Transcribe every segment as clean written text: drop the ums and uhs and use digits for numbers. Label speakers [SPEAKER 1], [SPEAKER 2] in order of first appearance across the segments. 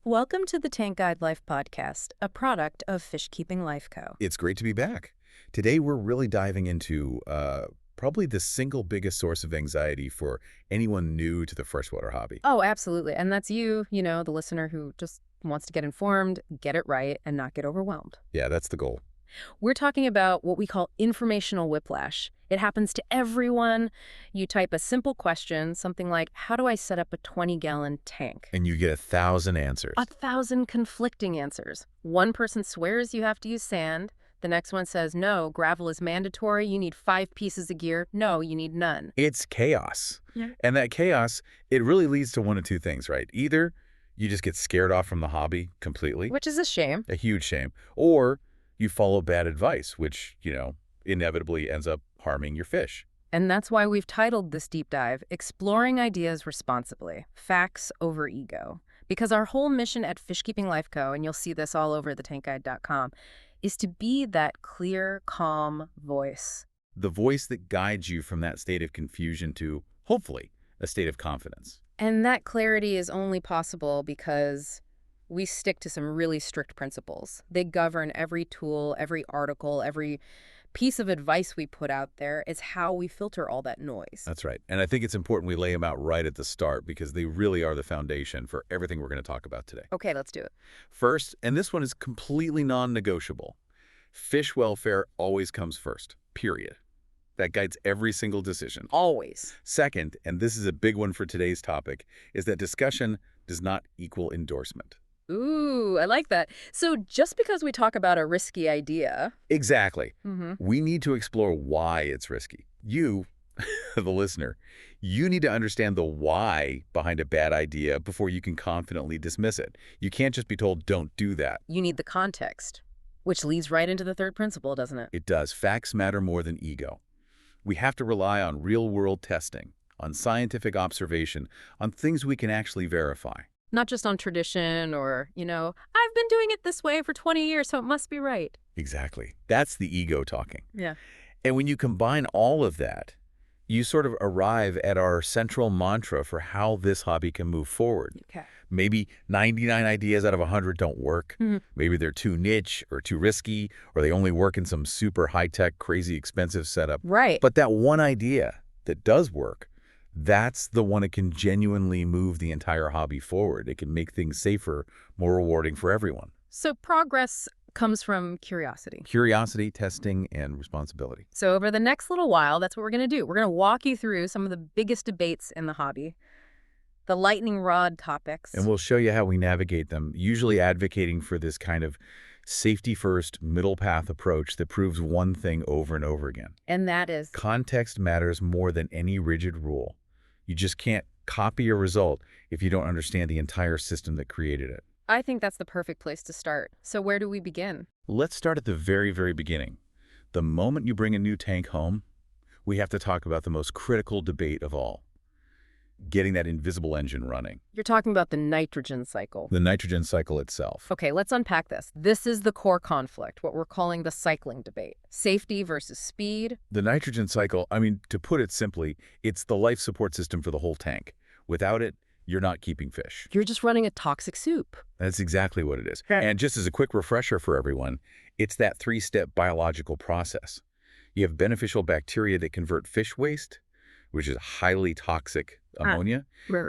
[SPEAKER 1] Welcome to the Tank Guide Life podcast, a product of Fishkeeping Life Co.
[SPEAKER 2] It's great to be back. Today, we're really diving into probably the single biggest source of anxiety for anyone new to the freshwater hobby.
[SPEAKER 1] Oh, absolutely. And that's you, the listener who just wants to get informed, get it right, and not get overwhelmed.
[SPEAKER 2] Yeah, that's the goal.
[SPEAKER 1] We're talking about what we call informational whiplash. It happens to everyone. You type a simple question, something like, how do I set up a 20-gallon tank?
[SPEAKER 2] And you get 1,000 answers.
[SPEAKER 1] 1,000 conflicting answers. One person swears you have to use sand. The next one says, no, gravel is mandatory. You need 5 pieces of gear. No, you need none.
[SPEAKER 2] It's chaos.
[SPEAKER 1] Yeah.
[SPEAKER 2] And that chaos, it really leads to one of two things, right? Either you just get scared off from the hobby completely.
[SPEAKER 1] Which is a shame.
[SPEAKER 2] A huge shame. Or you follow bad advice, which, inevitably ends up harming your fish.
[SPEAKER 1] And that's why we've titled this deep dive, Exploring Ideas Responsibly, Facts Over Ego. Because our whole mission at Fishkeeping Life Co., and you'll see this all over thetankguide.com, is to be that clear, calm voice.
[SPEAKER 2] The voice that guides you from that state of confusion to, hopefully, a state of confidence.
[SPEAKER 1] And that clarity is only possible because we stick to some really strict principles. They govern every tool, every article, every piece of advice we put out there. Is how we filter all that noise.
[SPEAKER 2] That's right. And I think it's important we lay them out right at the start because they really are the foundation for everything we're going to talk about today.
[SPEAKER 1] Okay, let's do it.
[SPEAKER 2] First, and this one is completely non-negotiable, fish welfare always comes first, period. That guides every single decision.
[SPEAKER 1] Always.
[SPEAKER 2] Second, and this is a big one for today's topic, is that discussion does not equal endorsement.
[SPEAKER 1] Ooh, I like that. So just because we talk about a risky idea...
[SPEAKER 2] Exactly. We need to explore why it's risky. You, the listener, you need to understand the why behind a bad idea before you can confidently dismiss it. You can't just be told, don't do that.
[SPEAKER 1] You need the context, which leads right into the third principle, doesn't it?
[SPEAKER 2] It does. Facts matter more than ego. We have to rely on real-world testing, on scientific observation, on things we can actually verify.
[SPEAKER 1] Not just on tradition or, I've been doing it this way for 20 years, so it must be right.
[SPEAKER 2] Exactly. That's the ego talking.
[SPEAKER 1] Yeah.
[SPEAKER 2] And when you combine all of that, you sort of arrive at our central mantra for how this hobby can move forward.
[SPEAKER 1] Okay.
[SPEAKER 2] Maybe 99 ideas out of 100 don't work. Maybe they're too niche or too risky, or they only work in some super high-tech, crazy expensive setup.
[SPEAKER 1] Right.
[SPEAKER 2] But that one idea that does work, that's the one that can genuinely move the entire hobby forward. It can make things safer, more rewarding for everyone.
[SPEAKER 1] So progress comes from curiosity.
[SPEAKER 2] Curiosity, testing, and responsibility.
[SPEAKER 1] So over the next little while, that's what we're going to do. We're going to walk you through some of the biggest debates in the hobby, the lightning rod topics.
[SPEAKER 2] And we'll show you how we navigate them, usually advocating for this kind of safety-first, middle-path approach that proves one thing over and over again.
[SPEAKER 1] And that is?
[SPEAKER 2] Context matters more than any rigid rule. You just can't copy a result if you don't understand the entire system that created it.
[SPEAKER 1] I think that's the perfect place to start. So where do we begin?
[SPEAKER 2] Let's start at the very, very beginning. The moment you bring a new tank home, we have to talk about the most critical debate of all. Getting that invisible engine running.
[SPEAKER 1] You're talking about the nitrogen cycle.
[SPEAKER 2] The nitrogen cycle itself.
[SPEAKER 1] Okay, let's unpack this. This is the core conflict, what we're calling the cycling debate. Safety versus speed.
[SPEAKER 2] The nitrogen cycle, to put it simply, it's the life support system for the whole tank. Without it, you're not keeping fish.
[SPEAKER 1] You're just running a toxic soup.
[SPEAKER 2] That's exactly what it is.
[SPEAKER 1] Yeah.
[SPEAKER 2] And just as a quick refresher for everyone, it's that 3-step biological process. You have beneficial bacteria that convert fish waste, which is highly toxic ammonia,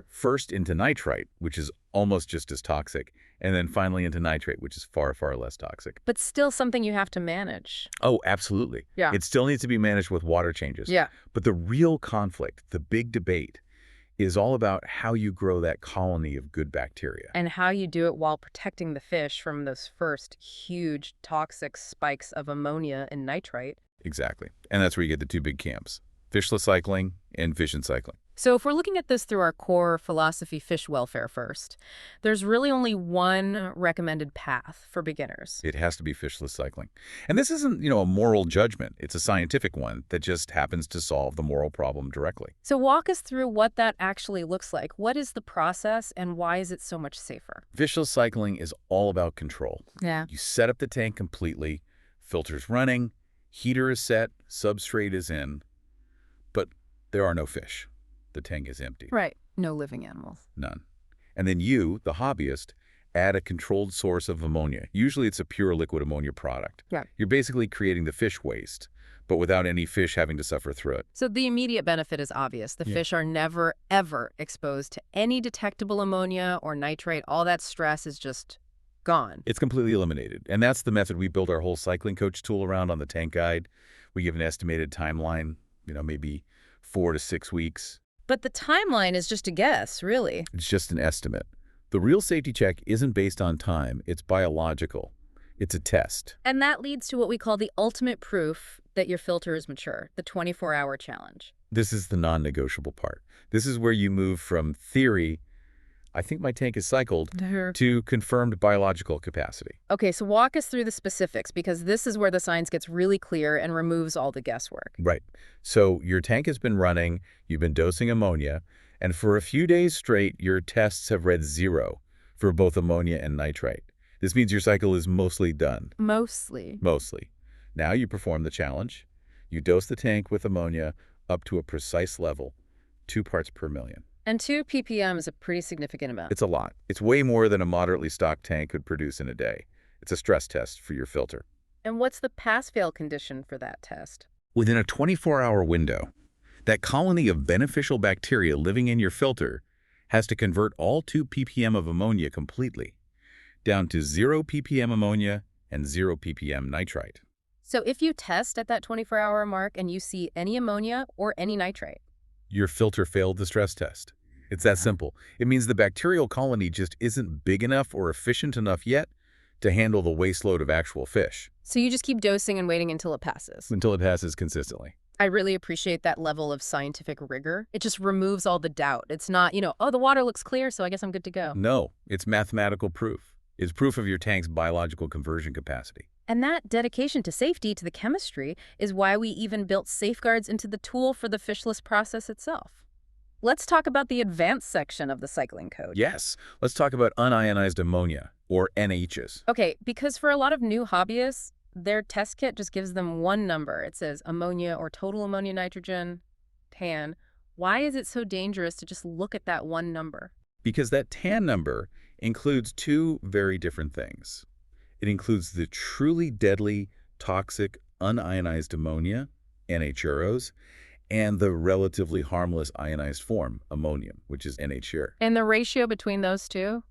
[SPEAKER 2] first into nitrite, which is almost just as toxic, and then finally into nitrate, which is far, far less toxic.
[SPEAKER 1] But still something you have to manage.
[SPEAKER 2] Oh, absolutely.
[SPEAKER 1] Yeah.
[SPEAKER 2] It still needs to be managed with water changes.
[SPEAKER 1] Yeah.
[SPEAKER 2] But the real conflict, the big debate, is all about how you grow that colony of good bacteria.
[SPEAKER 1] And how you do it while protecting the fish from those first huge toxic spikes of ammonia and nitrite.
[SPEAKER 2] Exactly. And that's where you get the two big camps, fishless cycling and fission cycling.
[SPEAKER 1] So if we're looking at this through our core philosophy, fish welfare first, there's really only one recommended path for beginners.
[SPEAKER 2] It has to be fishless cycling. And this isn't, a moral judgment. It's a scientific one that just happens to solve the moral problem directly.
[SPEAKER 1] So walk us through what that actually looks like. What is the process and why is it so much safer?
[SPEAKER 2] Fishless cycling is all about control.
[SPEAKER 1] Yeah.
[SPEAKER 2] You set up the tank completely, filters running, heater is set, substrate is in, but there are no fish. The tank is empty.
[SPEAKER 1] Right. No living animals.
[SPEAKER 2] None. And then you, the hobbyist, add a controlled source of ammonia. Usually it's a pure liquid ammonia product.
[SPEAKER 1] Yeah.
[SPEAKER 2] You're basically creating the fish waste, but without any fish having to suffer through it.
[SPEAKER 1] So the immediate benefit is obvious. The fish are never, ever exposed to any detectable ammonia or nitrate. All that stress is just gone.
[SPEAKER 2] It's completely eliminated. And that's the method we built our whole cycling coach tool around on the tank guide. We give an estimated timeline, maybe 4 to 6 weeks.
[SPEAKER 1] But the timeline is just a guess, really.
[SPEAKER 2] It's just an estimate. The real safety check isn't based on time. It's biological. It's a test.
[SPEAKER 1] And that leads to what we call the ultimate proof that your filter is mature, the 24-hour challenge.
[SPEAKER 2] This is the non-negotiable part. This is where you move from theory, I think my tank is cycled, to confirmed biological capacity.
[SPEAKER 1] Okay, so walk us through the specifics, because this is where the science gets really clear and removes all the guesswork.
[SPEAKER 2] Right. So your tank has been running, you've been dosing ammonia, and for a few days straight, your tests have read 0 for both ammonia and nitrite. This means your cycle is mostly done.
[SPEAKER 1] Mostly.
[SPEAKER 2] Mostly. Now you perform the challenge. You dose the tank with ammonia up to a precise level, 2 parts per million.
[SPEAKER 1] And 2 ppm is a pretty significant amount.
[SPEAKER 2] It's a lot. It's way more than a moderately stocked tank could produce in a day. It's a stress test for your filter.
[SPEAKER 1] And what's the pass-fail condition for that test?
[SPEAKER 2] Within a 24-hour window, that colony of beneficial bacteria living in your filter has to convert all 2 ppm of ammonia completely, down to 0 ppm ammonia and 0 ppm nitrite.
[SPEAKER 1] So if you test at that 24-hour mark and you see any ammonia or any nitrate,
[SPEAKER 2] your filter failed the stress test. It's that simple. It means the bacterial colony just isn't big enough or efficient enough yet to handle the waste load of actual fish.
[SPEAKER 1] So you just keep dosing and waiting until it passes.
[SPEAKER 2] Until it passes consistently.
[SPEAKER 1] I really appreciate that level of scientific rigor. It just removes all the doubt. It's not, oh, the water looks clear, so I guess I'm good to go.
[SPEAKER 2] No, it's mathematical proof. It's proof of your tank's biological conversion capacity.
[SPEAKER 1] And that dedication to safety, to the chemistry, is why we even built safeguards into the tool for the fishless process itself. Let's talk about the advanced section of the cycling code.
[SPEAKER 2] Yes, let's talk about unionized ammonia, or NHs.
[SPEAKER 1] Okay, because for a lot of new hobbyists, their test kit just gives them one number. It says ammonia or total ammonia nitrogen, TAN. Why is it so dangerous to just look at that one number?
[SPEAKER 2] Because that TAN number includes 2 very different things. It includes the truly deadly, toxic, unionized ammonia, NHROs, and the relatively harmless ionized form, ammonium, which is NHR.
[SPEAKER 1] And the ratio between those two?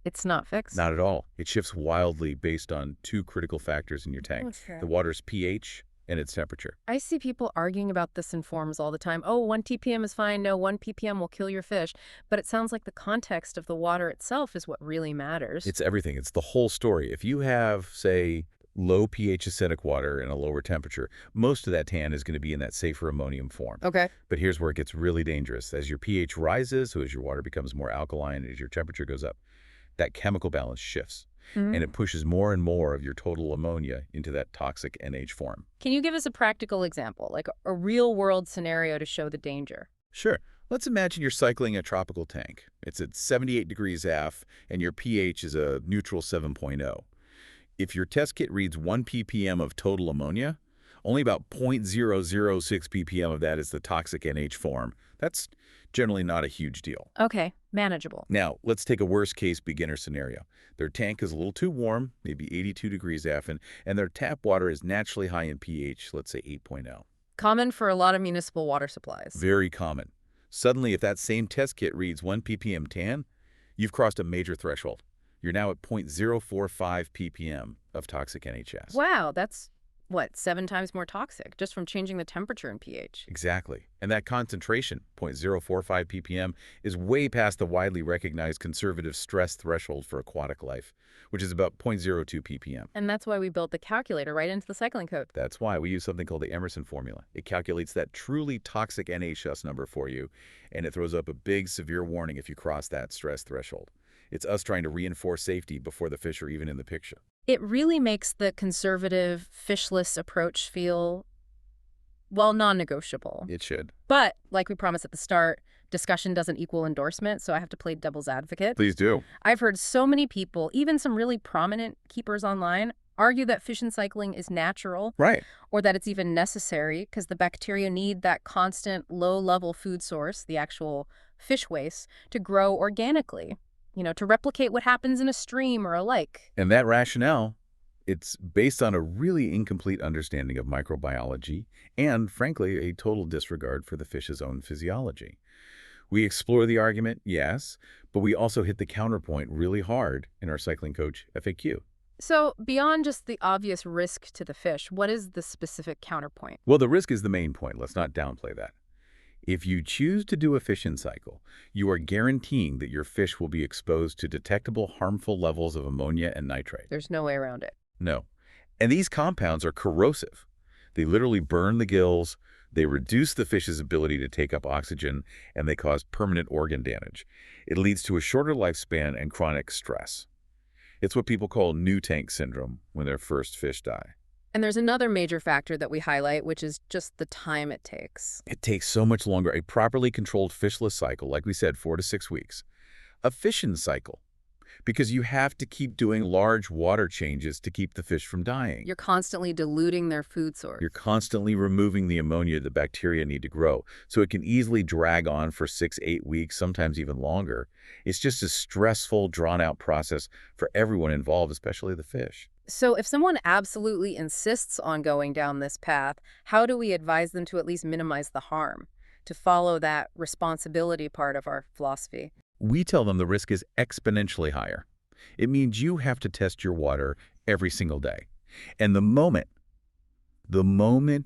[SPEAKER 1] It's not fixed?
[SPEAKER 2] Not at all. It shifts wildly based on 2 critical factors in your tank.
[SPEAKER 1] Okay.
[SPEAKER 2] The water's pH and its temperature.
[SPEAKER 1] I see people arguing about this in forums all the time. Oh, 1 ppm is fine. No, 1 ppm will kill your fish. But it sounds like the context of the water itself is what really matters.
[SPEAKER 2] It's everything. It's the whole story. If you have, say, low pH acidic water and a lower temperature, most of that TAN is going to be in that safer ammonium form.
[SPEAKER 1] Okay.
[SPEAKER 2] But here's where it gets really dangerous. As your pH rises, so as your water becomes more alkaline, as your temperature goes up, that chemical balance shifts. And it pushes more and more of your total ammonia into that toxic NH form.
[SPEAKER 1] Can you give us a practical example, like a real-world scenario to show the danger?
[SPEAKER 2] Sure. Let's imagine you're cycling a tropical tank. It's at 78 degrees F, and your pH is a neutral 7.0. If your test kit reads 1 ppm of total ammonia, only about 0.006 ppm of that is the toxic NH form. That's generally not a huge deal.
[SPEAKER 1] Okay, manageable.
[SPEAKER 2] Now, let's take a worst-case beginner scenario. Their tank is a little too warm, maybe 82 degrees F, and their tap water is naturally high in pH, let's say 8.0.
[SPEAKER 1] Common for a lot of municipal water supplies.
[SPEAKER 2] Very common. Suddenly, if that same test kit reads 1 ppm TAN, you've crossed a major threshold. You're now at 0.045 ppm of toxic NHS.
[SPEAKER 1] Wow, that's, 7 times more toxic, just from changing the temperature and pH.
[SPEAKER 2] Exactly. And that concentration, 0.045 ppm, is way past the widely recognized conservative stress threshold for aquatic life, which is about 0.02 ppm.
[SPEAKER 1] And that's why we built the calculator right into the cycling code.
[SPEAKER 2] That's why we use something called the Emerson formula. It calculates that truly toxic NHS number for you, and it throws up a big, severe warning if you cross that stress threshold. It's us trying to reinforce safety before the fish are even in the picture.
[SPEAKER 1] It really makes the conservative, fishless approach feel, well, non-negotiable.
[SPEAKER 2] It should.
[SPEAKER 1] But, like we promised at the start, discussion doesn't equal endorsement, so I have to play devil's advocate.
[SPEAKER 2] Please do.
[SPEAKER 1] I've heard so many people, even some really prominent keepers online, argue that fish and cycling is natural.
[SPEAKER 2] Right.
[SPEAKER 1] Or that it's even necessary because the bacteria need that constant low-level food source, the actual fish waste, to grow organically. to replicate what happens in a stream or a lake.
[SPEAKER 2] And that rationale, it's based on a really incomplete understanding of microbiology and, frankly, a total disregard for the fish's own physiology. We explore the argument, yes, but we also hit the counterpoint really hard in our Cycling Coach FAQ.
[SPEAKER 1] So beyond just the obvious risk to the fish, what is the specific counterpoint?
[SPEAKER 2] Well, the risk is the main point. Let's not downplay that. If you choose to do a fish-in cycle, you are guaranteeing that your fish will be exposed to detectable harmful levels of ammonia and nitrate.
[SPEAKER 1] There's no way around it.
[SPEAKER 2] No. And these compounds are corrosive. They literally burn the gills, they reduce the fish's ability to take up oxygen, and they cause permanent organ damage. It leads to a shorter lifespan and chronic stress. It's what people call new tank syndrome when their first fish die.
[SPEAKER 1] And there's another major factor that we highlight, which is just the time it takes.
[SPEAKER 2] It takes so much longer. A properly controlled fishless cycle, like we said, 4 to 6 weeks. A fish-in cycle, because you have to keep doing large water changes to keep the fish from dying.
[SPEAKER 1] You're constantly diluting their food source.
[SPEAKER 2] You're constantly removing the ammonia the bacteria need to grow, so it can easily drag on for 6-8 weeks, sometimes even longer. It's just a stressful, drawn-out process for everyone involved, especially the fish.
[SPEAKER 1] So if someone absolutely insists on going down this path, how do we advise them to at least minimize the harm, to follow that responsibility part of our philosophy?
[SPEAKER 2] We tell them the risk is exponentially higher. It means you have to test your water every single day. And the moment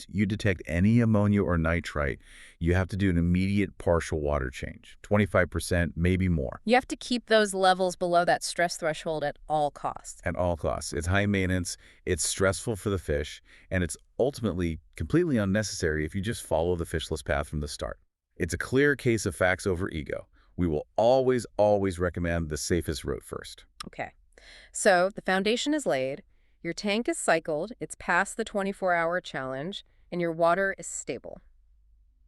[SPEAKER 2] you detect any ammonia or nitrite, you have to do an immediate partial water change, 25%, maybe more.
[SPEAKER 1] You have to keep those levels below that stress threshold at all costs.
[SPEAKER 2] At all costs. It's high maintenance, it's stressful for the fish, and it's ultimately completely unnecessary if you just follow the fishless path from the start. It's a clear case of facts over ego. We will always, always recommend the safest route first.
[SPEAKER 1] Okay. So the foundation is laid, your tank is cycled, it's past the 24-hour challenge, and your water is stable.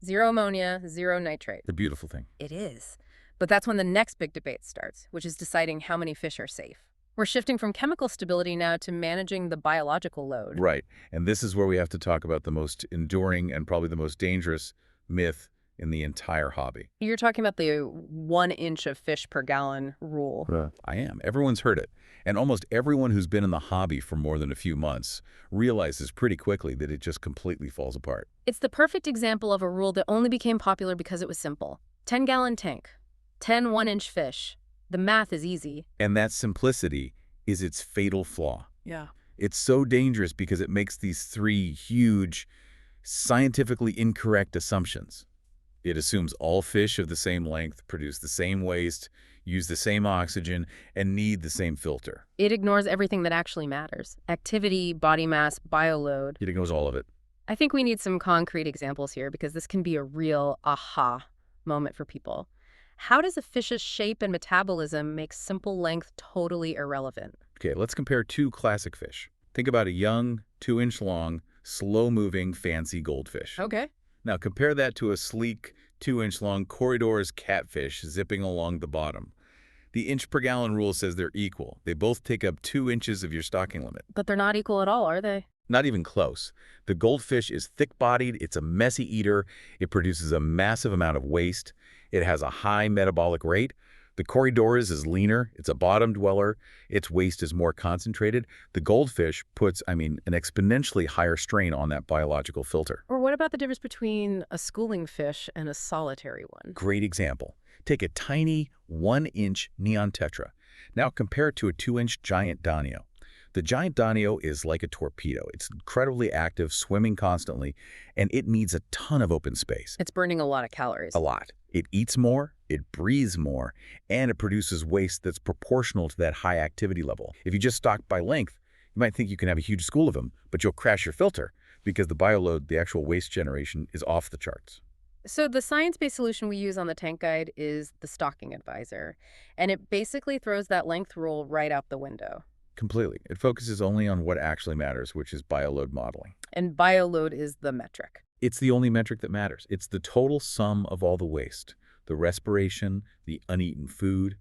[SPEAKER 1] Zero ammonia, zero nitrate.
[SPEAKER 2] The beautiful thing.
[SPEAKER 1] It is. But that's when the next big debate starts, which is deciding how many fish are safe. We're shifting from chemical stability now to managing the biological load.
[SPEAKER 2] Right. And this is where we have to talk about the most enduring and probably the most dangerous myth in the entire hobby.
[SPEAKER 1] You're talking about the 1 inch of fish per gallon rule.
[SPEAKER 2] I am. Everyone's heard it. And almost everyone who's been in the hobby for more than a few months realizes pretty quickly that it just completely falls apart.
[SPEAKER 1] It's the perfect example of a rule that only became popular because it was simple. 10-gallon tank, 10 1-inch fish. The math is easy.
[SPEAKER 2] And that simplicity is its fatal flaw.
[SPEAKER 1] Yeah.
[SPEAKER 2] It's so dangerous because it makes these 3 huge, scientifically incorrect assumptions. It assumes all fish of the same length produce the same waste, use the same oxygen, and need the same filter.
[SPEAKER 1] It ignores everything that actually matters. Activity, body mass, bioload.
[SPEAKER 2] It ignores all of it.
[SPEAKER 1] I think we need some concrete examples here because this can be a real aha moment for people. How does a fish's shape and metabolism make simple length totally irrelevant?
[SPEAKER 2] Okay, let's compare 2 classic fish. Think about a young, 2-inch long, slow-moving, fancy goldfish.
[SPEAKER 1] Okay.
[SPEAKER 2] Now compare that to a sleek, 2-inch long corridors catfish zipping along the bottom. The inch per gallon rule says they're equal. They both take up 2 inches of your stocking limit.
[SPEAKER 1] But they're not equal at all, are they?
[SPEAKER 2] Not even close. The goldfish is thick-bodied, it's a messy eater, it produces a massive amount of waste, it has a high metabolic rate. The corridors is leaner, it's a bottom dweller, its waste is more concentrated. The goldfish puts, an exponentially higher strain on that biological filter.
[SPEAKER 1] Or what about the difference between a schooling fish and a solitary one?
[SPEAKER 2] Great example. Take a tiny 1-inch neon tetra. Now compare it to a 2-inch giant danio. The giant danio is like a torpedo. It's incredibly active, swimming constantly, and it needs a ton of open space.
[SPEAKER 1] It's burning a lot of calories.
[SPEAKER 2] A lot. It eats more, it breathes more, and it produces waste that's proportional to that high activity level. If you just stock by length, you might think you can have a huge school of them, but you'll crash your filter because the bioload, the actual waste generation, is off the charts.
[SPEAKER 1] So the science-based solution we use on the tank guide is the stocking advisor, and it basically throws that length rule right out the window.
[SPEAKER 2] Completely. It focuses only on what actually matters, which is bioload modeling.
[SPEAKER 1] And bioload is the metric.
[SPEAKER 2] It's the only metric that matters. It's the total sum of all the waste, the respiration, the uneaten food,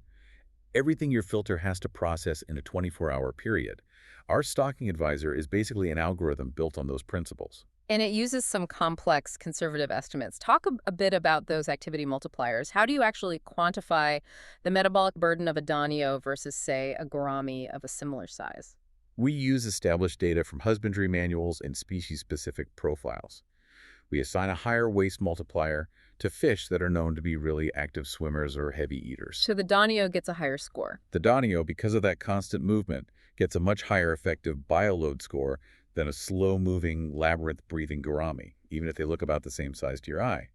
[SPEAKER 2] everything your filter has to process in a 24-hour period. Our stocking advisor is basically an algorithm built on those principles.
[SPEAKER 1] And it uses some complex conservative estimates. Talk a bit about those activity multipliers. How do you actually quantify the metabolic burden of a Danio versus, say, a gourami of a similar size?
[SPEAKER 2] We use established data from husbandry manuals and species-specific profiles. We assign a higher waste multiplier to fish that are known to be really active swimmers or heavy eaters.
[SPEAKER 1] So the Danio gets a higher score.
[SPEAKER 2] The Danio, because of that constant movement, gets a much higher effective bioload score than a slow-moving, labyrinth-breathing gourami, even if they look about the same size to your eye.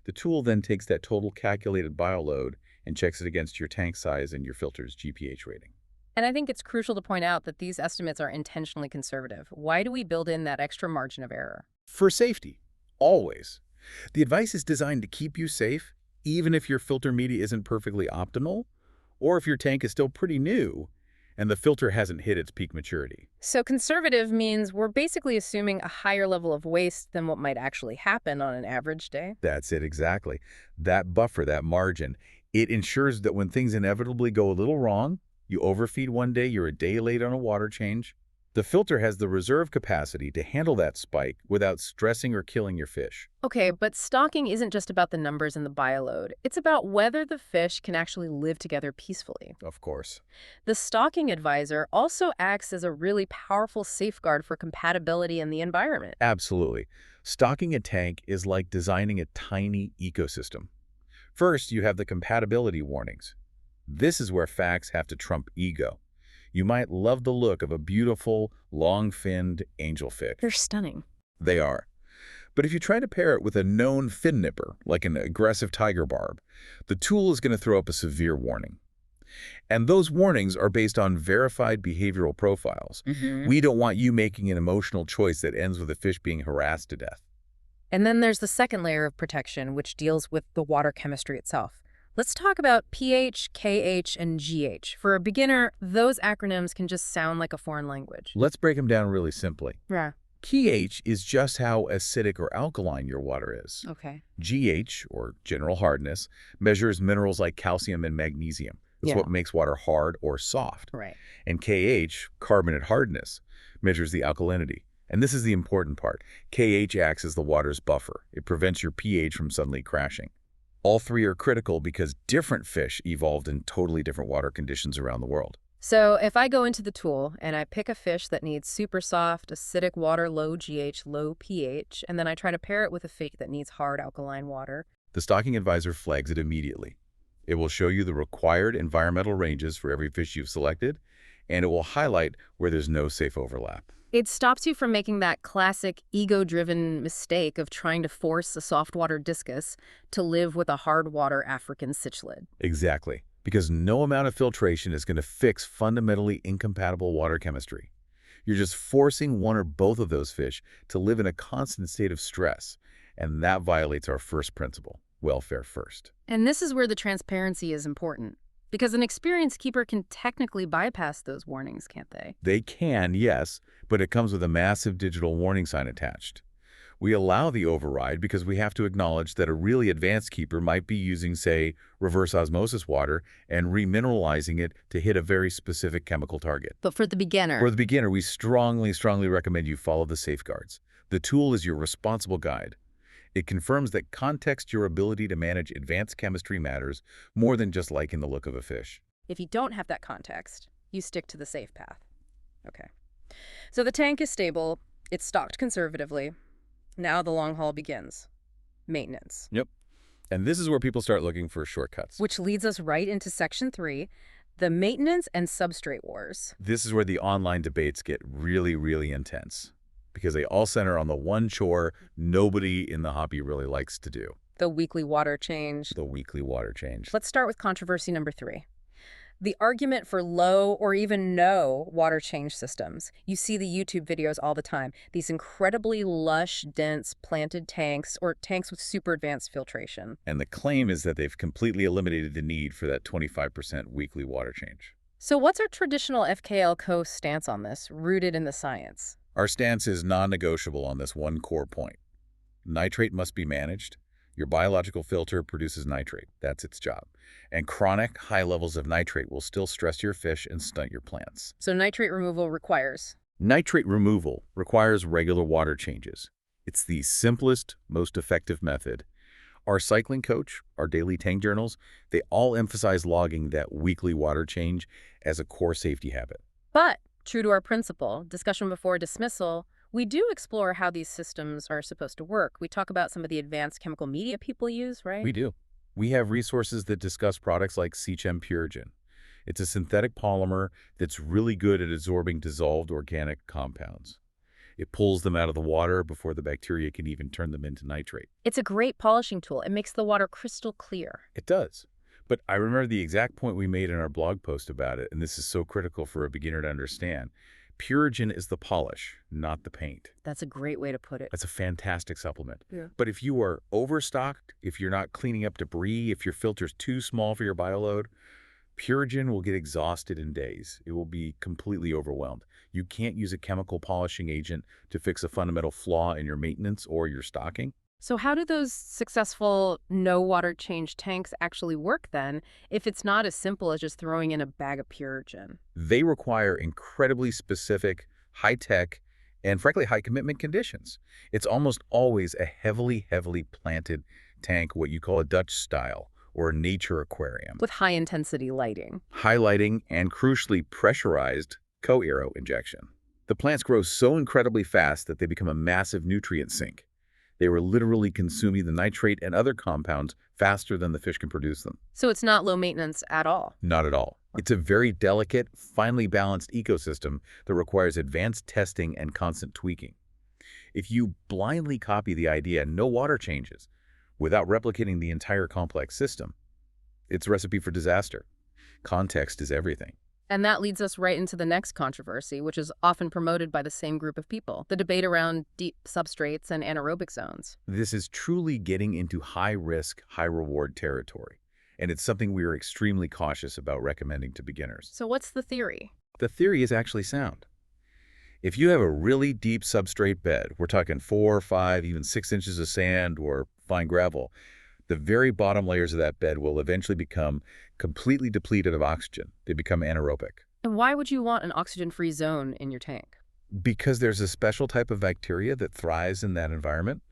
[SPEAKER 2] The tool then takes that total calculated bioload and checks it against your tank size and your filter's GPH rating.
[SPEAKER 1] And I think it's crucial to point out that these estimates are intentionally conservative. Why do we build in that extra margin of error?
[SPEAKER 2] For safety, always. The advice is designed to keep you safe, even if your filter media isn't perfectly optimal, or if your tank is still pretty new and the filter hasn't hit its peak maturity.
[SPEAKER 1] So conservative means we're basically assuming a higher level of waste than what might actually happen on an average day.
[SPEAKER 2] That's it exactly. That buffer, that margin, it ensures that when things inevitably go a little wrong, you overfeed one day, you're a day late on a water change, the filter has the reserve capacity to handle that spike without stressing or killing your fish.
[SPEAKER 1] Okay, but stocking isn't just about the numbers and the bioload. It's about whether the fish can actually live together peacefully.
[SPEAKER 2] Of course.
[SPEAKER 1] The stocking advisor also acts as a really powerful safeguard for compatibility in the environment.
[SPEAKER 2] Absolutely. Stocking a tank is like designing a tiny ecosystem. First, you have the compatibility warnings. This is where facts have to trump ego. You might love the look of a beautiful, long-finned angelfish.
[SPEAKER 1] They're stunning.
[SPEAKER 2] They are. But if you try to pair it with a known fin nipper, like an aggressive tiger barb, the tool is going to throw up a severe warning. And those warnings are based on verified behavioral profiles. We don't want you making an emotional choice that ends with a fish being harassed to death.
[SPEAKER 1] And then there's the second layer of protection, which deals with the water chemistry itself. Let's talk about pH, KH, and GH. For a beginner, those acronyms can just sound like a foreign language.
[SPEAKER 2] Let's break them down really simply.
[SPEAKER 1] Yeah.
[SPEAKER 2] pH is just how acidic or alkaline your water is.
[SPEAKER 1] Okay.
[SPEAKER 2] GH, or general hardness, measures minerals like calcium and magnesium. It's what makes water hard or soft.
[SPEAKER 1] Right.
[SPEAKER 2] And KH, carbonate hardness, measures the alkalinity. And this is the important part. KH acts as the water's buffer. It prevents your pH from suddenly crashing. All three are critical because different fish evolved in totally different water conditions around the world.
[SPEAKER 1] So if I go into the tool and I pick a fish that needs super soft, acidic water, low GH, low pH, and then I try to pair it with a fish that needs hard alkaline water,
[SPEAKER 2] the stocking advisor flags it immediately. It will show you the required environmental ranges for every fish you've selected, and it will highlight where there's no safe overlap.
[SPEAKER 1] it stops you from making that classic ego-driven mistake of trying to force a softwater discus to live with a hardwater African cichlid.
[SPEAKER 2] Exactly, because no amount of filtration is going to fix fundamentally incompatible water chemistry. You're just forcing one or both of those fish to live in a constant state of stress, and that violates our first principle, welfare first.
[SPEAKER 1] And this is where the transparency is important. Because an experienced keeper can technically bypass those warnings, can't they?
[SPEAKER 2] They can, yes, but it comes with a massive digital warning sign attached. We allow the override because we have to acknowledge that a really advanced keeper might be using, say, reverse osmosis water and remineralizing it to hit a very specific chemical target.
[SPEAKER 1] But for the beginner...
[SPEAKER 2] For the beginner, we strongly recommend you follow the safeguards. The tool is your responsible guide. It confirms that context, your ability to manage advanced chemistry matters more than just liking the look of a fish.
[SPEAKER 1] If you don't have that context, you stick to the safe path. Okay. So the tank is stable. It's stocked conservatively. Now the long haul begins. Maintenance.
[SPEAKER 2] Yep. And this is where people start looking for shortcuts.
[SPEAKER 1] Which leads us right into Section 3, the maintenance and substrate wars.
[SPEAKER 2] This is where the online debates get really intense, because they all center on the one chore nobody in the hobby really likes to do.
[SPEAKER 1] The weekly water change.
[SPEAKER 2] The weekly water change.
[SPEAKER 1] Let's start with controversy number 3. The argument for low or even no water change systems. You see the YouTube videos all the time. These incredibly lush, dense, planted tanks or tanks with super advanced filtration.
[SPEAKER 2] And the claim is that they've completely eliminated the need for that 25% weekly water change.
[SPEAKER 1] So what's our traditional FKL Co. stance on this, rooted in the science?
[SPEAKER 2] Our stance is non-negotiable on this one core point. Nitrate must be managed. Your biological filter produces nitrate. That's its job. And chronic high levels of nitrate will still stress your fish and stunt your plants.
[SPEAKER 1] So nitrate removal requires?
[SPEAKER 2] Nitrate removal requires regular water changes. It's the simplest, most effective method. Our cycling coach, our daily tank journals, they all emphasize logging that weekly water change as a core safety habit.
[SPEAKER 1] But, true to our principle, discussion before dismissal, we do explore how these systems are supposed to work. We talk about some of the advanced chemical media people use, right?
[SPEAKER 2] We do. We have resources that discuss products like CHEM Purigen. It's a synthetic polymer that's really good at absorbing dissolved organic compounds. It pulls them out of the water before the bacteria can even turn them into nitrate.
[SPEAKER 1] It's a great polishing tool. It makes the water crystal clear.
[SPEAKER 2] It does. But I remember the exact point we made in our blog post about it, and this is so critical for a beginner to understand. Purigen is the polish, not the paint.
[SPEAKER 1] That's a great way to put it.
[SPEAKER 2] That's a fantastic supplement.
[SPEAKER 1] Yeah.
[SPEAKER 2] But if you are overstocked, if you're not cleaning up debris, if your filter's too small for your bioload, Purigen will get exhausted in days. It will be completely overwhelmed. You can't use a chemical polishing agent to fix a fundamental flaw in your maintenance or your stocking.
[SPEAKER 1] So how do those successful no water change tanks actually work then, if it's not as simple as just throwing in a bag of Purigen?
[SPEAKER 2] They require incredibly specific, high-tech, and frankly, high-commitment conditions. It's almost always a heavily planted tank, what you call a Dutch style, or a nature aquarium.
[SPEAKER 1] With high-intensity lighting.
[SPEAKER 2] High lighting and, crucially, pressurized co-aero injection. The plants grow so incredibly fast that they become a massive nutrient sink. They were literally consuming the nitrate and other compounds faster than the fish can produce them.
[SPEAKER 1] So it's not low maintenance at all?
[SPEAKER 2] Not at all. It's a very delicate, finely balanced ecosystem that requires advanced testing and constant tweaking. If you blindly copy the idea, no water changes, without replicating the entire complex system, it's a recipe for disaster. Context is everything.
[SPEAKER 1] And that leads us right into the next controversy, which is often promoted by the same group of people, the debate around deep substrates and anaerobic zones.
[SPEAKER 2] This is truly getting into high-risk, high-reward territory, and it's something we are extremely cautious about recommending to beginners.
[SPEAKER 1] So what's the theory?
[SPEAKER 2] The theory is actually sound. If you have a really deep substrate bed, we're talking 4, 5, even 6 inches of sand or fine gravel, the very bottom layers of that bed will eventually become completely depleted of oxygen. They become anaerobic.
[SPEAKER 1] And why would you want an oxygen-free zone in your tank?
[SPEAKER 2] Because there's a special type of bacteria that thrives in that environment,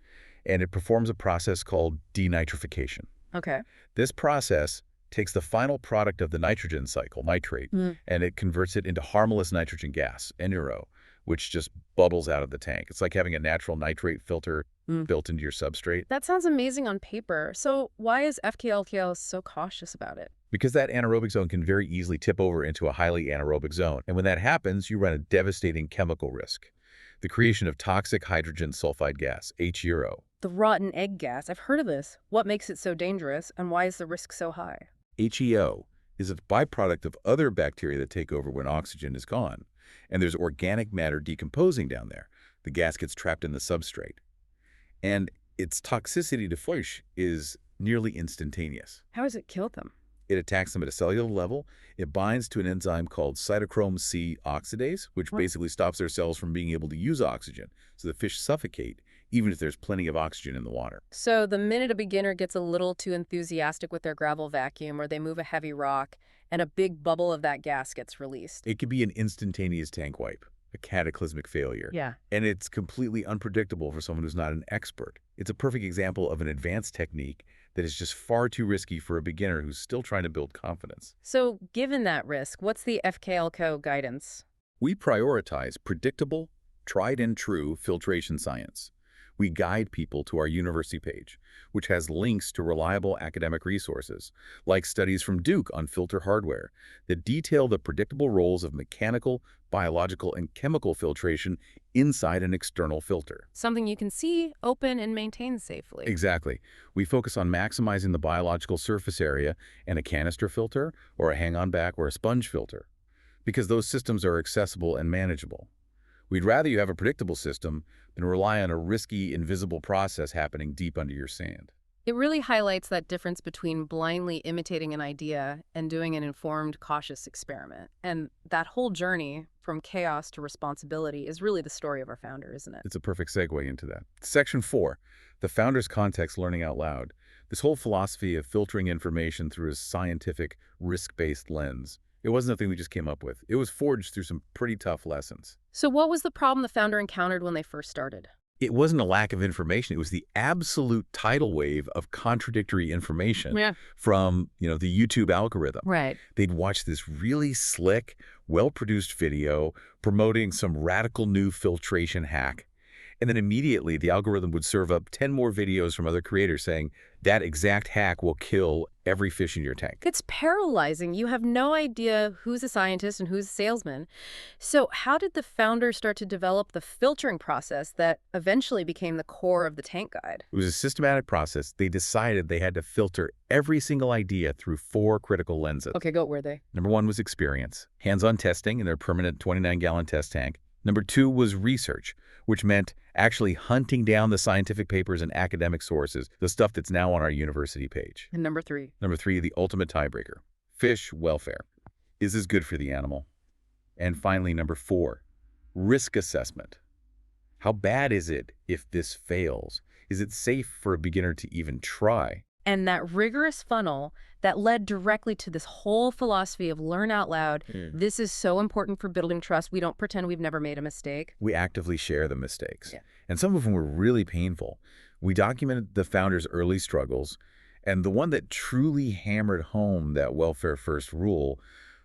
[SPEAKER 2] and it performs a process called denitrification.
[SPEAKER 1] Okay.
[SPEAKER 2] This process takes the final product of the nitrogen cycle, nitrate, and it converts it into harmless nitrogen gas, NRO, which just bubbles out of the tank. It's like having a natural nitrate filter built into your substrate.
[SPEAKER 1] That sounds amazing on paper. So why is FKLKL so cautious about it?
[SPEAKER 2] Because that anaerobic zone can very easily tip over into a highly anaerobic zone. And when that happens, you run a devastating chemical risk. The creation of toxic hydrogen sulfide gas, HERO.
[SPEAKER 1] The rotten egg gas. I've heard of this. What makes it so dangerous, and why is the risk so high?
[SPEAKER 2] HEO is a byproduct of other bacteria that take over when oxygen is gone. And there's organic matter decomposing down there. The gas gets trapped in the substrate. And its toxicity to fish is nearly instantaneous.
[SPEAKER 1] How does it kill them?
[SPEAKER 2] It attacks them at a cellular level. It binds to an enzyme called cytochrome C oxidase, which basically stops their cells from being able to use oxygen. So the fish suffocate, even if there's plenty of oxygen in the water.
[SPEAKER 1] So the minute a beginner gets a little too enthusiastic with their gravel vacuum, or they move a heavy rock, and a big bubble of that gas gets released.
[SPEAKER 2] It could be an instantaneous tank wipe, a cataclysmic failure.
[SPEAKER 1] Yeah.
[SPEAKER 2] And it's completely unpredictable for someone who's not an expert. It's a perfect example of an advanced technique that is just far too risky for a beginner who's still trying to build confidence.
[SPEAKER 1] So given that risk, what's the FKLCO guidance?
[SPEAKER 2] We prioritize predictable, tried-and-true filtration science. We guide people to our university page, which has links to reliable academic resources, like studies from Duke on filter hardware, that detail the predictable roles of mechanical, biological, and chemical filtration inside an external filter.
[SPEAKER 1] Something you can see, open, and maintain safely.
[SPEAKER 2] Exactly. We focus on maximizing the biological surface area in a canister filter, or a hang-on back, or a sponge filter, because those systems are accessible and manageable. We'd rather you have a predictable system than rely on a risky, invisible process happening deep under your sand.
[SPEAKER 1] It really highlights that difference between blindly imitating an idea and doing an informed, cautious experiment. And that whole journey from chaos to responsibility is really the story of our founder, isn't it?
[SPEAKER 2] It's a perfect segue into that. Section 4, the founder's context learning out loud. This whole philosophy of filtering information through a scientific, risk-based lens. It wasn't a thing we just came up with. It was forged through some pretty tough lessons.
[SPEAKER 1] So what was the problem the founder encountered when they first started?
[SPEAKER 2] It wasn't a lack of information. It was the absolute tidal wave of contradictory information
[SPEAKER 1] Yeah.
[SPEAKER 2] from, the YouTube algorithm.
[SPEAKER 1] Right.
[SPEAKER 2] They'd watch this really slick, well-produced video promoting some radical new filtration hack. And then immediately the algorithm would serve up 10 more videos from other creators saying that exact hack will kill every fish in your tank.
[SPEAKER 1] It's paralyzing. You have no idea who's a scientist and who's a salesman. So how did the founders start to develop the filtering process that eventually became the core of the tank guide?
[SPEAKER 2] It was a systematic process. They decided they had to filter every single idea through 4 critical lenses.
[SPEAKER 1] Okay, go. Were they?
[SPEAKER 2] Number 1 was experience, hands-on testing in their permanent 29-gallon test tank. Number 2 was research, which meant actually hunting down the scientific papers and academic sources, the stuff that's now on our university page.
[SPEAKER 1] And number 3?
[SPEAKER 2] Number 3, the ultimate tiebreaker, fish welfare. Is this good for the animal? And finally, number 4, risk assessment. How bad is it if this fails? Is it safe for a beginner to even try?
[SPEAKER 1] And that rigorous funnel that led directly to this whole philosophy of learn out loud. This is so important for building trust. We don't pretend we've never made a mistake.
[SPEAKER 2] We actively share the mistakes.
[SPEAKER 1] Yeah.
[SPEAKER 2] And some of them were really painful. We documented the founders' early struggles, and the one that truly hammered home that welfare first rule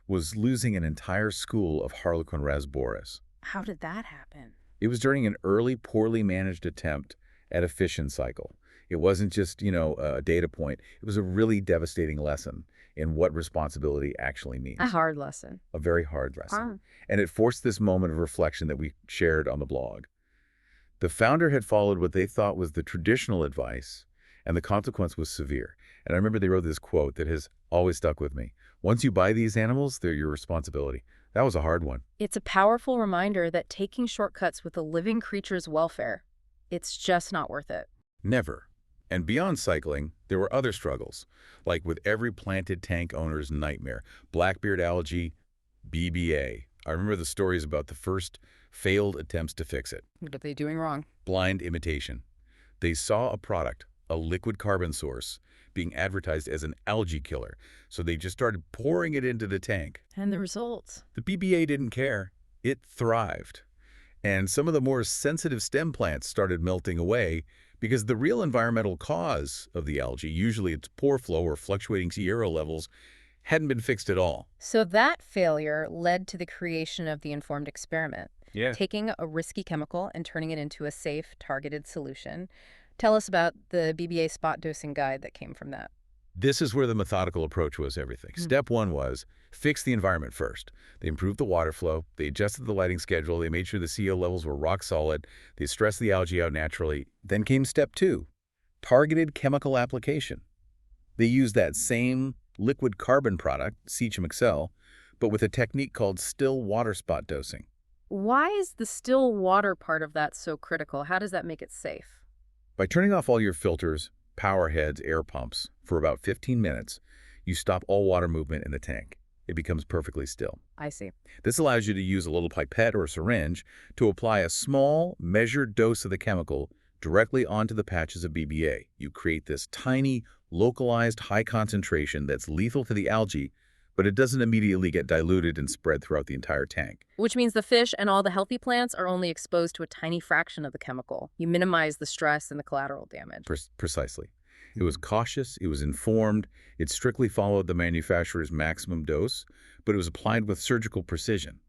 [SPEAKER 2] was losing an entire school of Harlequin rasboris.
[SPEAKER 1] How did that happen?
[SPEAKER 2] It was during an early, poorly managed attempt at a fission cycle. It wasn't just, a data point. It was a really devastating lesson in what responsibility actually means.
[SPEAKER 1] A hard lesson.
[SPEAKER 2] A very hard lesson. And it forced this moment of reflection that we shared on the blog. The founder had followed what they thought was the traditional advice, and the consequence was severe. And I remember they wrote this quote that has always stuck with me. Once you buy these animals, they're your responsibility. That was a hard one.
[SPEAKER 1] It's a powerful reminder that taking shortcuts with a living creature's welfare, it's just not worth it.
[SPEAKER 2] Never. And beyond cycling, there were other struggles, like with every planted tank owner's nightmare, blackbeard algae, BBA. I remember the stories about the first failed attempts to fix it.
[SPEAKER 1] What are they doing wrong?
[SPEAKER 2] Blind imitation. They saw a product, a liquid carbon source, being advertised as an algae killer, so they just started pouring it into the tank.
[SPEAKER 1] And the results?
[SPEAKER 2] The BBA didn't care. It thrived. And some of the more sensitive stem plants started melting away because the real environmental cause of the algae, usually its pore flow or fluctuating sea aero levels, hadn't been fixed at all.
[SPEAKER 1] So that failure led to the creation of the informed experiment.
[SPEAKER 2] Yeah.
[SPEAKER 1] Taking a risky chemical and turning it into a safe, targeted solution. Tell us about the BBA spot dosing guide that came from that.
[SPEAKER 2] This is where the methodical approach was everything. Step 1 was fix the environment first. They improved the water flow. They adjusted the lighting schedule. They made sure the CO levels were rock solid. They stressed the algae out naturally. Then came step 2, targeted chemical application. They used that same liquid carbon product, Sechem Excel, but with a technique called still water spot dosing.
[SPEAKER 1] Why is the still water part of that so critical? How does that make it safe?
[SPEAKER 2] By turning off all your filters, power heads, air pumps for about 15 minutes, you stop all water movement in the tank. It becomes perfectly still.
[SPEAKER 1] I see.
[SPEAKER 2] This allows you to use a little pipette or syringe to apply a small, measured dose of the chemical directly onto the patches of BBA. You create this tiny, localized high concentration that's lethal to the algae, but it doesn't immediately get diluted and spread throughout the entire tank.
[SPEAKER 1] Which means the fish and all the healthy plants are only exposed to a tiny fraction of the chemical. You minimize the stress and the collateral damage.
[SPEAKER 2] Precisely. It was cautious, it was informed, it strictly followed the manufacturer's maximum dose, but it was applied with surgical precision.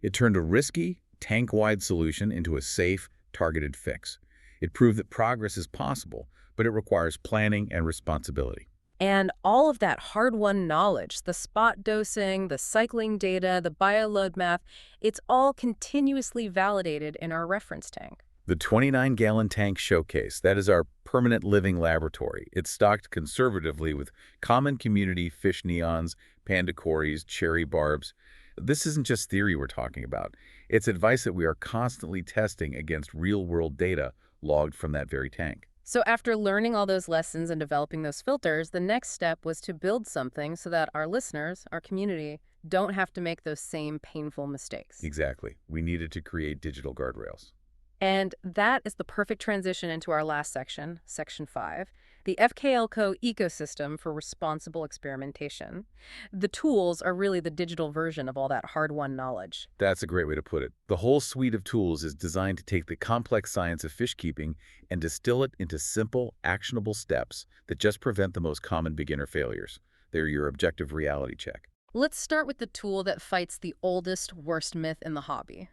[SPEAKER 2] It turned a risky, tank-wide solution into a safe, targeted fix. It proved that progress is possible, but it requires planning and responsibility.
[SPEAKER 1] And all of that hard-won knowledge, the spot dosing, the cycling data, the bioload math, it's all continuously validated in our reference tank.
[SPEAKER 2] The 29-gallon tank showcase, that is our permanent living laboratory. It's stocked conservatively with common community fish neons, panda cories, cherry barbs. This isn't just theory we're talking about. It's advice that we are constantly testing against real-world data logged from that very tank.
[SPEAKER 1] So after learning all those lessons and developing those filters, the next step was to build something so that our listeners, our community, don't have to make those same painful mistakes.
[SPEAKER 2] Exactly. We needed to create digital guardrails.
[SPEAKER 1] And that is the perfect transition into our last section, Section 5, the FKLCO ecosystem for responsible experimentation. The tools are really the digital version of all that hard-won knowledge.
[SPEAKER 2] That's a great way to put it. The whole suite of tools is designed to take the complex science of fish keeping and distill it into simple, actionable steps that just prevent the most common beginner failures. They're your objective reality check.
[SPEAKER 1] Let's start with the tool that fights the oldest, worst myth in the hobby,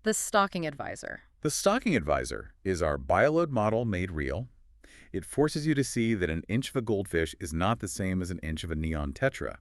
[SPEAKER 1] the stocking advisor.
[SPEAKER 2] The stocking advisor is our bioload model made real. It forces you to see that an inch of a goldfish is not the same as an inch of a neon tetra.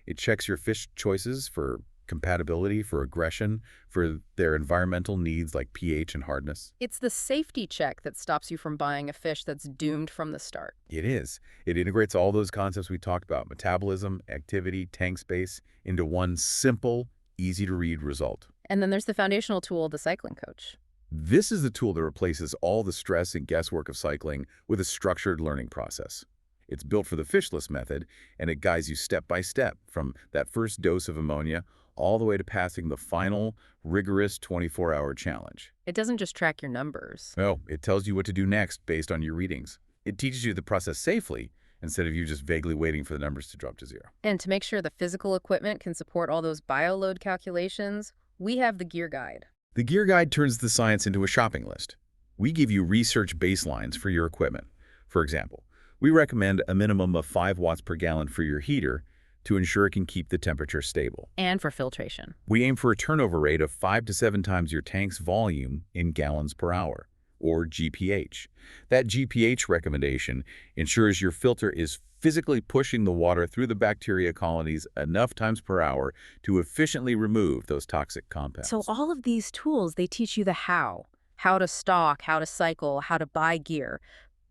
[SPEAKER 2] It checks your fish choices for compatibility, for aggression, for their environmental needs like pH and hardness.
[SPEAKER 1] It's the safety check that stops you from buying a fish that's doomed from the start.
[SPEAKER 2] It is. It integrates all those concepts we talked about, metabolism, activity, tank space, into one simple, easy-to-read result.
[SPEAKER 1] And then there's the foundational tool, the cycling coach.
[SPEAKER 2] This is the tool that replaces all the stress and guesswork of cycling with a structured learning process. It's built for the fishless method, and it guides you step by step from that first dose of ammonia all the way to passing the final, rigorous 24-hour challenge.
[SPEAKER 1] It doesn't just track your numbers.
[SPEAKER 2] No, it tells you what to do next based on your readings. It teaches you the process safely instead of you just vaguely waiting for the numbers to drop to zero.
[SPEAKER 1] And to make sure the physical equipment can support all those bioload calculations, we have the gear guide.
[SPEAKER 2] The Gear Guide turns the science into a shopping list. We give you research baselines for your equipment. For example, we recommend a minimum of 5 watts per gallon for your heater to ensure it can keep the temperature stable.
[SPEAKER 1] And for filtration.
[SPEAKER 2] We aim for a turnover rate of 5 to 7 times your tank's volume in gallons per hour, or GPH. That GPH recommendation ensures your filter is physically pushing the water through the bacteria colonies enough times per hour to efficiently remove those toxic compounds.
[SPEAKER 1] So all of these tools, they teach you the how to stock, how to cycle, how to buy gear.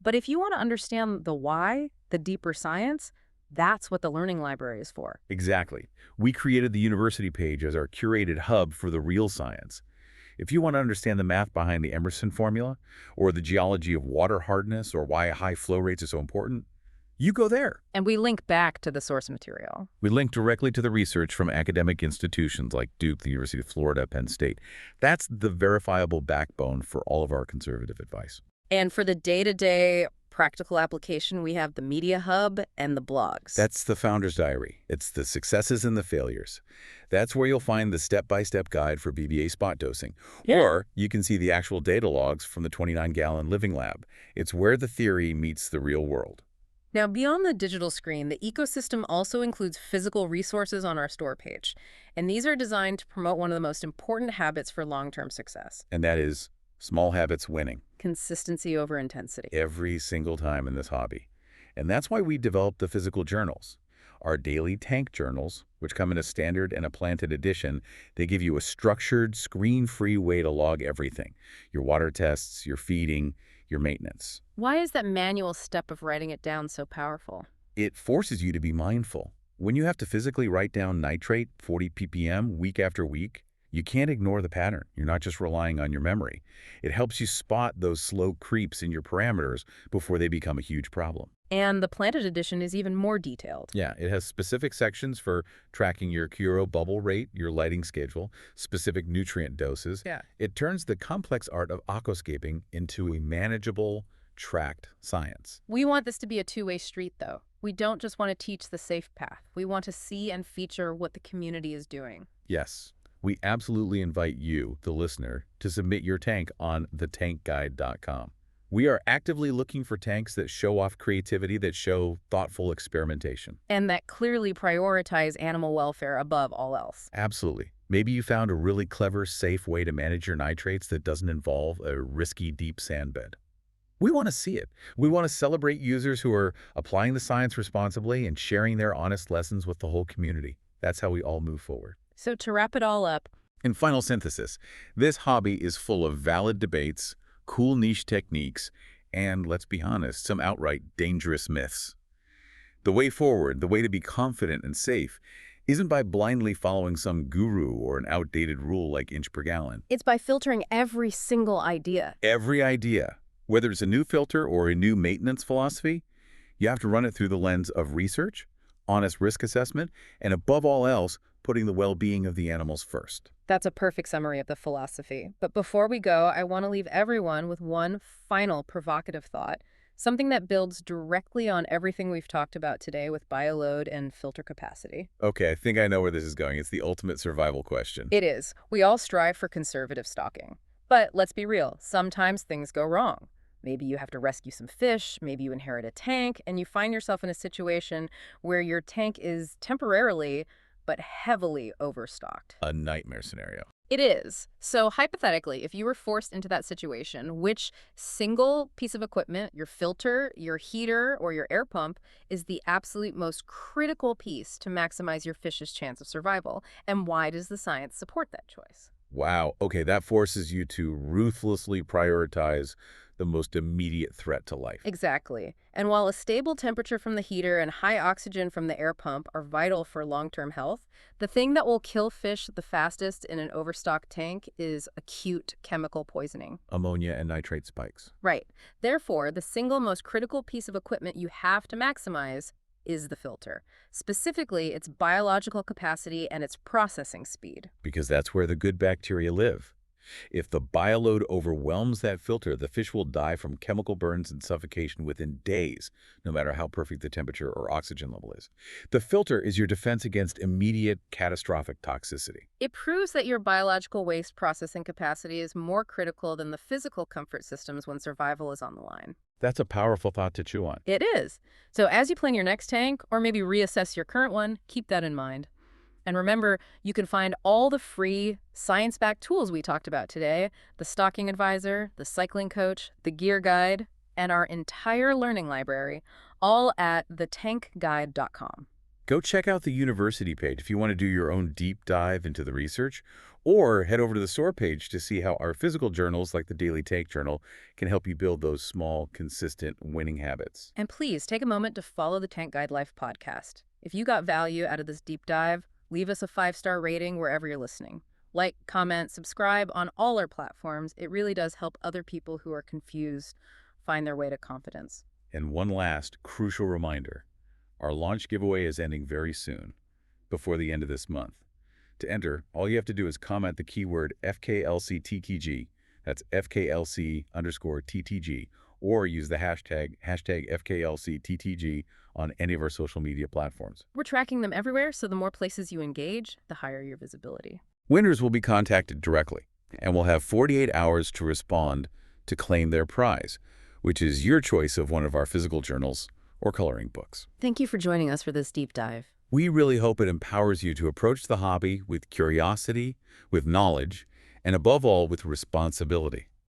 [SPEAKER 1] But if you want to understand the why, the deeper science, that's what the Learning Library is for.
[SPEAKER 2] Exactly. We created the university page as our curated hub for the real science. If you want to understand the math behind the Emerson formula, or the geology of water hardness, or why high flow rates are so important, you go there.
[SPEAKER 1] And we link back to the source material.
[SPEAKER 2] We link directly to the research from academic institutions like Duke, the University of Florida, Penn State. That's the verifiable backbone for all of our conservative advice.
[SPEAKER 1] And for the day-to-day practical application, we have the Media Hub and the blogs.
[SPEAKER 2] That's the Founder's Diary. It's the successes and the failures. That's where you'll find the step-by-step guide for BBA spot dosing.
[SPEAKER 1] Yeah.
[SPEAKER 2] Or you can see the actual data logs from the 29-gallon living lab. It's where the theory meets the real world.
[SPEAKER 1] Now, beyond the digital screen, the ecosystem also includes physical resources on our store page. And these are designed to promote one of the most important habits for long-term success.
[SPEAKER 2] And that is small habits winning.
[SPEAKER 1] Consistency over intensity.
[SPEAKER 2] Every single time in this hobby. And that's why we developed the physical journals. Our daily tank journals, which come in a standard and a planted edition, they give you a structured, screen-free way to log everything. Your water tests, your feeding, your maintenance.
[SPEAKER 1] Why is that manual step of writing it down so powerful?
[SPEAKER 2] It forces you to be mindful. When you have to physically write down nitrate, 40 ppm, week after week, you can't ignore the pattern. You're not just relying on your memory. It helps you spot those slow creeps in your parameters before they become a huge problem.
[SPEAKER 1] And the planted edition is even more detailed.
[SPEAKER 2] Yeah, it has specific sections for tracking your Curo bubble rate, your lighting schedule, specific nutrient doses.
[SPEAKER 1] Yeah.
[SPEAKER 2] It turns the complex art of aquascaping into a manageable, tracked science.
[SPEAKER 1] We want this to be a two-way street, though. We don't just want to teach the safe path. We want to see and feature what the community is doing.
[SPEAKER 2] Yes. We absolutely invite you, the listener, to submit your tank on thetankguide.com. We are actively looking for tanks that show off creativity, that show thoughtful experimentation.
[SPEAKER 1] And that clearly prioritize animal welfare above all else.
[SPEAKER 2] Absolutely. Maybe you found a really clever, safe way to manage your nitrates that doesn't involve a risky deep sand bed. We want to see it. We want to celebrate users who are applying the science responsibly and sharing their honest lessons with the whole community. That's how we all move forward.
[SPEAKER 1] So to wrap it all up,
[SPEAKER 2] in final synthesis, this hobby is full of valid debates, cool niche techniques, and, let's be honest, some outright dangerous myths. The way forward, the way to be confident and safe, isn't by blindly following some guru or an outdated rule like inch per gallon.
[SPEAKER 1] it's by filtering every single idea.
[SPEAKER 2] Every idea, whether it's a new filter or a new maintenance philosophy, you have to run it through the lens of research, honest risk assessment, and above all else, putting the well-being of the animals first.
[SPEAKER 1] That's a perfect summary of the philosophy. But before we go, I want to leave everyone with one final provocative thought, something that builds directly on everything we've talked about today with bioload and filter capacity.
[SPEAKER 2] Okay, I think I know where this is going. It's the ultimate survival question.
[SPEAKER 1] It is. We all strive for conservative stocking. But let's be real, sometimes things go wrong. Maybe you have to rescue some fish, maybe you inherit a tank, and you find yourself in a situation where your tank is temporarily but heavily overstocked.
[SPEAKER 2] A nightmare scenario.
[SPEAKER 1] It is. So hypothetically, if you were forced into that situation, which single piece of equipment, your filter, your heater, or your air pump, is the absolute most critical piece to maximize your fish's chance of survival? And why does the science support that choice?
[SPEAKER 2] Wow. Okay, that forces you to ruthlessly prioritize the most immediate threat to life.
[SPEAKER 1] Exactly. And while a stable temperature from the heater and high oxygen from the air pump are vital for long-term health, the thing that will kill fish the fastest in an overstocked tank is acute chemical poisoning.
[SPEAKER 2] Ammonia and nitrate spikes.
[SPEAKER 1] Right. Therefore, the single most critical piece of equipment you have to maximize is the filter. Specifically, its biological capacity and its processing speed.
[SPEAKER 2] Because that's where the good bacteria live. If the bioload overwhelms that filter, the fish will die from chemical burns and suffocation within days, no matter how perfect the temperature or oxygen level is. The filter is your defense against immediate catastrophic toxicity.
[SPEAKER 1] It proves that your biological waste processing capacity is more critical than the physical comfort systems when survival is on the line.
[SPEAKER 2] That's a powerful thought to chew on.
[SPEAKER 1] It is. So as you plan your next tank, or maybe reassess your current one, keep that in mind. And remember, you can find all the free science-backed tools we talked about today, the stocking advisor, the cycling coach, the gear guide, and our entire learning library, all at thetankguide.com.
[SPEAKER 2] Go check out the university page if you want to do your own deep dive into the research, or head over to the SOAR page to see how our physical journals, like the Daily Tank Journal, can help you build those small, consistent, winning habits.
[SPEAKER 1] And please take a moment to follow the Tank Guide Life podcast. If you got value out of this deep dive, leave us a 5-star rating wherever you're listening. Like, comment, subscribe on all our platforms. It really does help other people who are confused find their way to confidence.
[SPEAKER 2] And one last crucial reminder. Our launch giveaway is ending very soon, before the end of this month. To enter, all you have to do is comment the keyword FKLCTTG, that's FKLC_TTG, or use the hashtag FKLCTTG on any of our social media platforms.
[SPEAKER 1] We're tracking them everywhere, so the more places you engage, the higher your visibility.
[SPEAKER 2] Winners will be contacted directly, and will have 48 hours to respond to claim their prize, which is your choice of one of our physical journals or coloring books.
[SPEAKER 1] Thank you for joining us for this deep dive.
[SPEAKER 2] We really hope it empowers you to approach the hobby with curiosity, with knowledge, and above all, with responsibility.